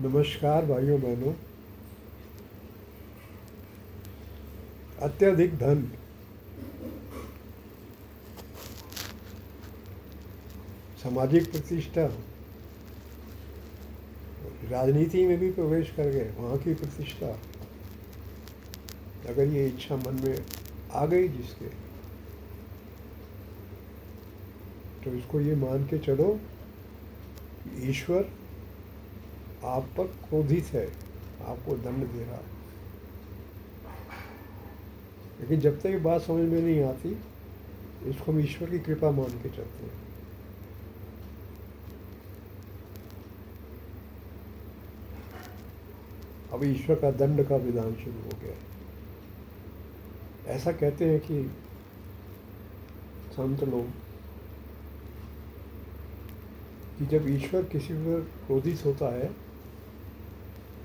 नमस्कार भाइयों बहनों। अत्यधिक धन सामाजिक प्रतिष्ठा, राजनीति में भी प्रवेश कर गए, वहाँ की प्रतिष्ठा, अगर ये इच्छा मन में आ गई जिसके, तो इसको ये मान के चलो कि ईश्वर आप पर क्रोधित है, आपको दंड दे रहा है। लेकिन जब तक ये बात समझ में नहीं आती, इसको हम ईश्वर की कृपा मान के चलते हैं। अब ईश्वर का दंड का विधान शुरू हो गया। ऐसा कहते हैं कि संत लोग कि जब ईश्वर किसी पर क्रोधित होता है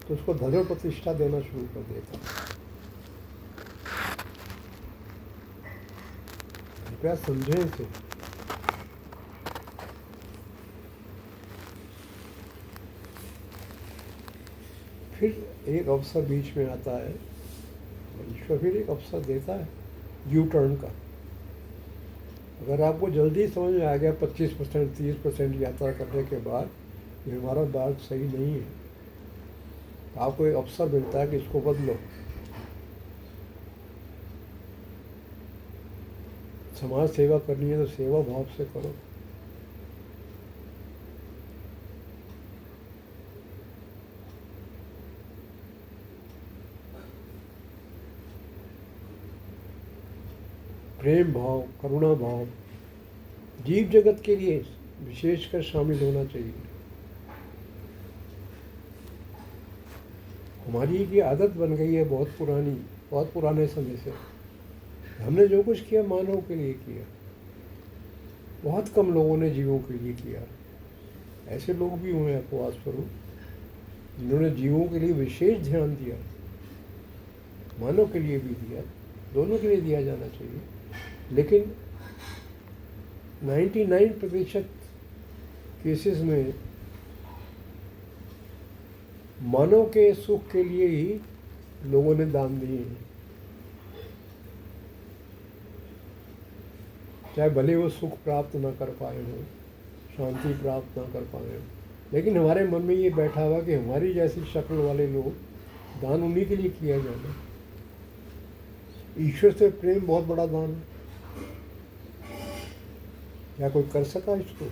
तो उसको धन और प्रतिष्ठा देना शुरू कर देता है। कृपया समझें इसे। फिर एक अवसर बीच में आता है, ईश्वर फिर एक अवसर देता है यू टर्न का। अगर आपको जल्दी समझ में आ गया 25% 30% यात्रा करने के बाद कि हमारा मार्ग सही नहीं है, तो आपको एक अवसर मिलता है कि इसको बदलो। समाज सेवा करनी है तो सेवा भाव से करो। प्रेम भाव, करुणा भाव जीव जगत के लिए विशेषकर शामिल होना चाहिए। हमारी ये आदत बन गई है बहुत पुरानी, बहुत पुराने समय से। हमने जो कुछ किया मानव के लिए किया, बहुत कम लोगों ने जीवों के लिए किया। ऐसे लोग भी हुए अपवाद स्वरूप जिन्होंने जीवों के लिए विशेष ध्यान दिया, मानव के लिए भी दिया, दोनों के लिए दिया जाना चाहिए। लेकिन 99% केसेस में मानव के सुख के लिए ही लोगों ने दान दिए हैं, चाहे भले वो सुख प्राप्त ना कर पाए हों, शांति प्राप्त ना कर पाए हों। लेकिन हमारे मन में ये बैठा हुआ कि हमारी जैसी शक्ल वाले लोग, दान उन्हीं के लिए किया जाना। ईश्वर से प्रेम बहुत बड़ा दान है। क्या कोई कर सका इसको?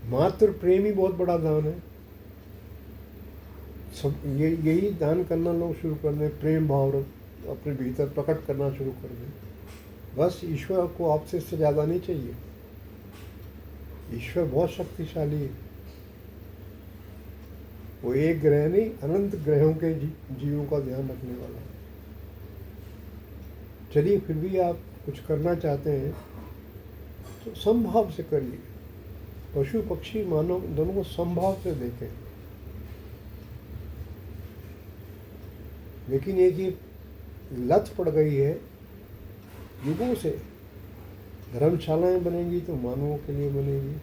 मात्र प्रेम ही बहुत बड़ा दान है। सब यही दान करना लोग शुरू कर दें, प्रेम भाव अपने भीतर प्रकट करना शुरू कर दें। बस ईश्वर को आपसे इससे ज़्यादा नहीं चाहिए। ईश्वर बहुत शक्तिशाली है। वो एक ग्रह नहीं, अनंत ग्रहों के जीवों का ध्यान रखने वाला है। चलिए, फिर भी आप कुछ करना चाहते हैं तो समभाव से करिए। पशु पक्षी मानव दोनों को समभाव से देखें। लेकिन एक ये लत पड़ गई है युगों से, धर्मशालाएं बनेंगी तो मानवों के लिए बनेगी,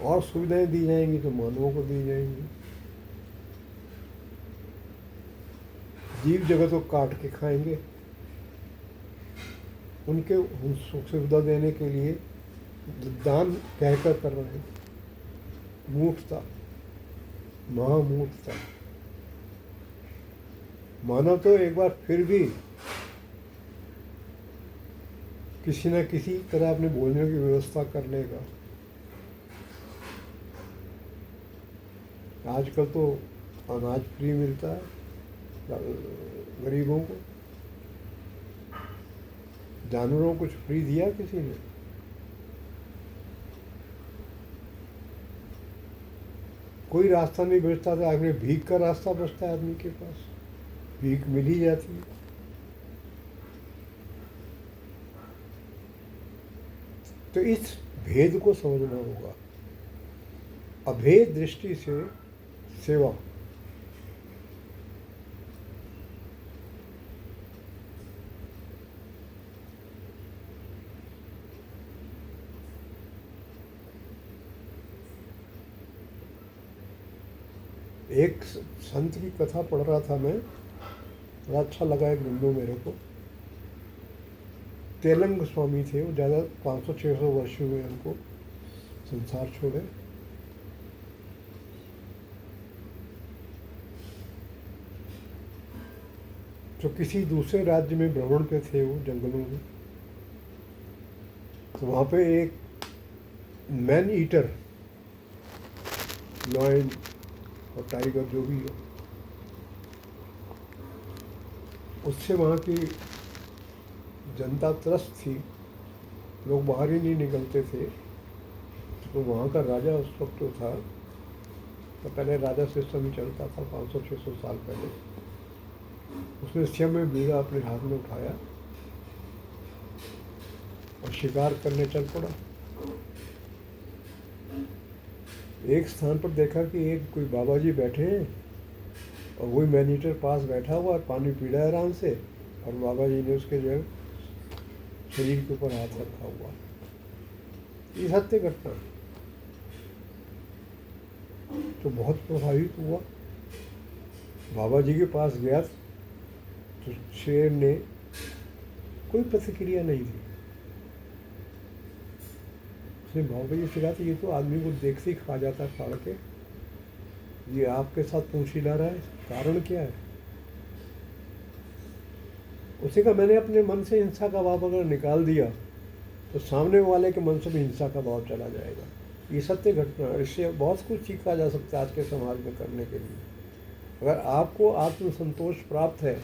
और सुविधाएं दी जाएंगी तो मानवों को दी जाएंगी। जीव जगत को काट के खाएंगे। उनके सुख सुविधा देने के लिए दान कहकर कर रहे हैं। मूर्खता, महामूर्खता। मानव तो एक बार फिर भी किसी न किसी तरह अपने भोजन की व्यवस्था कर लेगा। आजकल तो अनाज फ्री मिलता है गरीबों को। जानवरों को कुछ फ्री दिया किसी ने? कोई रास्ता नहीं बचता था। आखिर भीख का रास्ता बचता है आदमी के पास, भीख मिल ही जाती है। तो इस भेद को समझना होगा। अभेद दृष्टि से सेवा, एक संत की कथा पढ़ रहा था मैं, बड़ा अच्छा लगा एक बिंदु मेरे को। तेलंग स्वामी थे, वो ज़्यादा 500-600 वर्ष हुए उनको संसार छोड़े। तो किसी दूसरे राज्य में भ्रमण पे थे वो, जंगलों में। तो वहाँ पे एक मैन ईटर, लॉयन और टाइगर जो भी है, उससे वहाँ की जनता त्रस्त थी, लोग बाहर ही नहीं निकलते थे। तो वहाँ का राजा उस वक्त तो था, तो पहले राजा सिस्टम ही चलता था 500-600 साल पहले। उसने स्वयं में बीड़ा अपने हाथ में उठाया और शिकार करने चल पड़ा। एक स्थान पर देखा कि एक कोई बाबा जी बैठे हैं और वही मैनीटर पास बैठा हुआ और पानी पी रहा है आराम से, और बाबा जी ने उसके जो है शरीर के ऊपर हाथ रखा हुआ। ये सत्य घटना। तो बहुत प्रभावित हुआ, बाबा जी के पास गया तो शेर ने कोई प्रतिक्रिया नहीं दी। उसने बाबा जी से कहा था, ये तो आदमी को देखते ही खा जाता है फाड़ के, ये आपके साथ पूंछ हिला रहा है, कारण क्या है? उसी का मैंने अपने मन से हिंसा का भाव अगर निकाल दिया तो सामने वाले के मन से भी हिंसा का भाव चला जाएगा। ये सत्य घटना है। इससे बहुत कुछ सीखा जा सकता है आज के समाज में करने के लिए। अगर आपको आत्मसंतोष प्राप्त है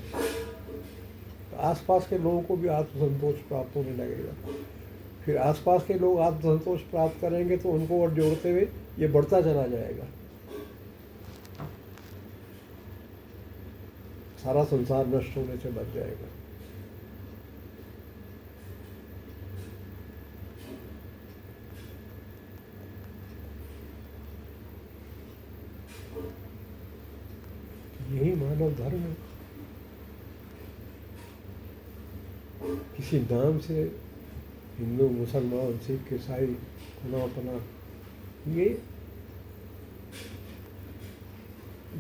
तो आसपास के लोगों को भी आत्मसंतोष प्राप्त होने लगेगा। फिर आसपास के लोग आत्मसंतोष प्राप्त करेंगे तो उनको और जोड़ते हुए ये बढ़ता चला जाएगा। सारा संसार नष्ट होने से बच जाएगा। यही मानव धर्म है। किसी नाम से हिंदू, मुसलमान, सिख, ईसाई, फना फना, ये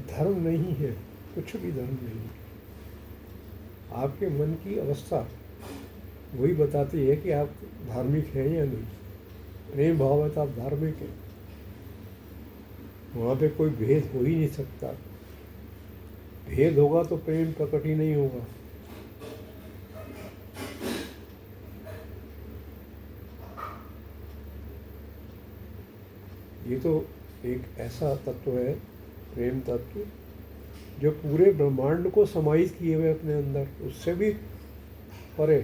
धर्म नहीं है, कुछ भी धर्म नहीं है। आपके मन की अवस्था वही बताती है कि आप धार्मिक हैं या नहीं। प्रेम भाव है तो आप धार्मिक हैं। वहाँ पे कोई भेद हो ही नहीं सकता। भेद होगा तो प्रेम प्रकट ही नहीं होगा। ये तो एक ऐसा तत्व है, प्रेम तत्व, जो पूरे ब्रह्मांड को समाहित किए हुए अपने अंदर, उससे भी परे।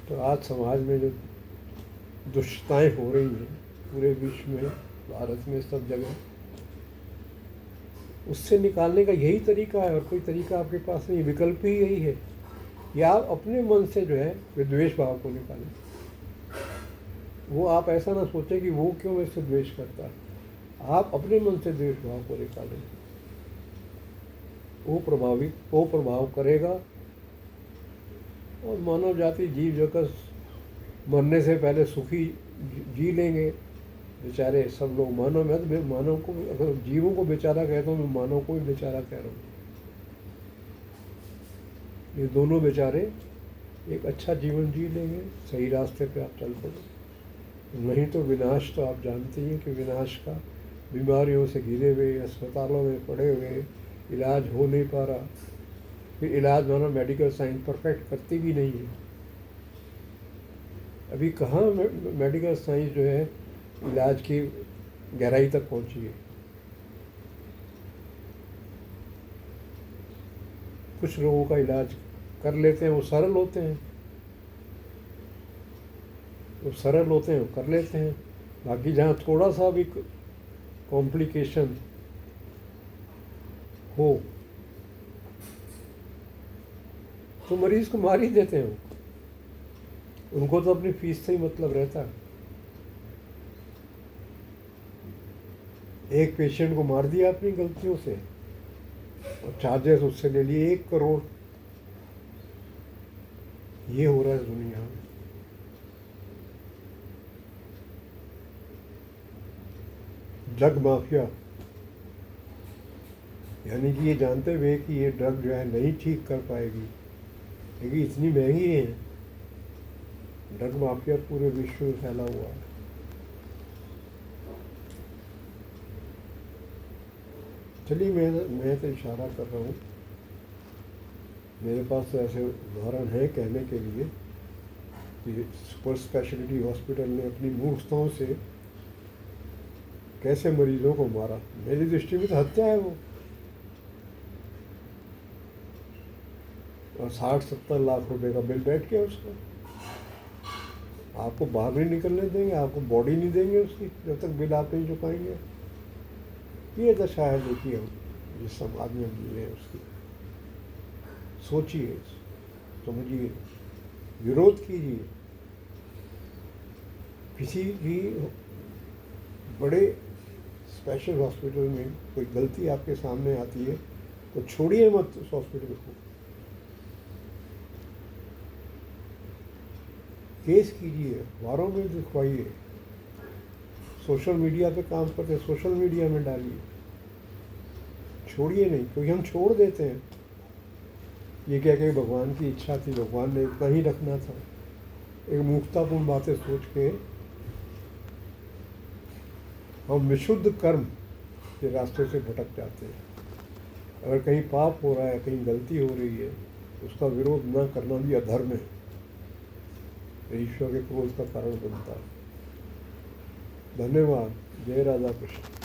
तो आज समाज में जो दुष्टताएं हो रही हैं पूरे विश्व में, भारत में, सब जगह, उससे निकालने का यही तरीका है और कोई तरीका आपके पास नहीं। विकल्प ही यही है कि आप अपने मन से जो है विद्वेष भाव को निकालें। वो आप ऐसा ना सोचें कि वो क्यों इससे द्वेष करता है। आप अपने मन से द्वेष भाव को निकालें, वो प्रभाव करेगा और मानव जाति, जीव जगत मरने से पहले सुखी जी लेंगे। बेचारे सब लोग मानव में, तो मानव को, अगर जीवों को बेचारा कहता हूँ, मैं मानव को भी बेचारा कह रहा हूँ। ये दोनों बेचारे एक अच्छा जीवन जी लेंगे, सही रास्ते पे आप चल पड़ो। नहीं तो विनाश तो आप जानते ही हैं कि विनाश का, बीमारियों से घिरे हुए, अस्पतालों में पड़े हुए, इलाज हो नहीं पा रहा। फिर इलाज मानो मेडिकल साइंस परफेक्ट करती भी नहीं है। अभी कहाँ मेडिकल साइंस जो है इलाज की गहराई तक पहुंची है। कुछ लोगों का इलाज कर लेते हैं, वो सरल होते हैं, वो कर लेते हैं। बाकी जहाँ थोड़ा सा भी कॉम्प्लिकेशन हो तो मरीज को मार ही देते हैं। उनको तो अपनी फीस से ही मतलब रहता है। एक पेशेंट को मार दिया अपनी गलतियों से और चार्जेस उससे ले लिए 1 करोड़। ये हो रहा है दुनिया में। ड्रग माफिया, यानी कि ये जानते हुए कि ये ड्रग जो है नहीं ठीक कर पाएगी, क्योंकि इतनी महंगी है, ड्रग माफिया पूरे विश्व में फैला हुआ है। चलिए मैं तो इशारा कर रहा हूँ, मेरे पास तो ऐसे उदाहरण है कहने के लिए कि सुपर स्पेशलिटी हॉस्पिटल ने अपनी मूर्खताओं से कैसे मरीजों को मारा। मेरी दृष्टि में तो हत्या है वो। और 60-70 लाख रुपए का बिल बैठ गया उसका। आपको बाहर नहीं निकलने देंगे, आपको बॉडी नहीं देंगे उसकी जब तक बिल आप नहीं चुकाएंगे। ये दशा है देखिए हम जिस समाज में हम जी रहे हैं उसकी। सोचिए, समझिए, विरोध कीजिए। किसी भी बड़े स्पेशल हॉस्पिटल में कोई गलती आपके सामने आती है तो छोड़िए मत उस हॉस्पिटल को, केस कीजिए, अखबारों में दिखवाइए, सोशल मीडिया पे काम करते सोशल मीडिया में डालिए, छोड़िए नहीं। क्योंकि हम छोड़ देते हैं, ये क्या कि भगवान की इच्छा थी, भगवान ने इतना ही रखना था, एक मूर्खतापूर्ण बातें सोच के हम विशुद्ध कर्म के रास्ते से भटक जाते हैं। अगर कहीं पाप हो रहा है, कहीं गलती हो रही है, उसका विरोध न करना भी अधर्म है, ईश्वर के क्रोध का कारण बनता है। धन्यवाद। जय राधा कृष्ण।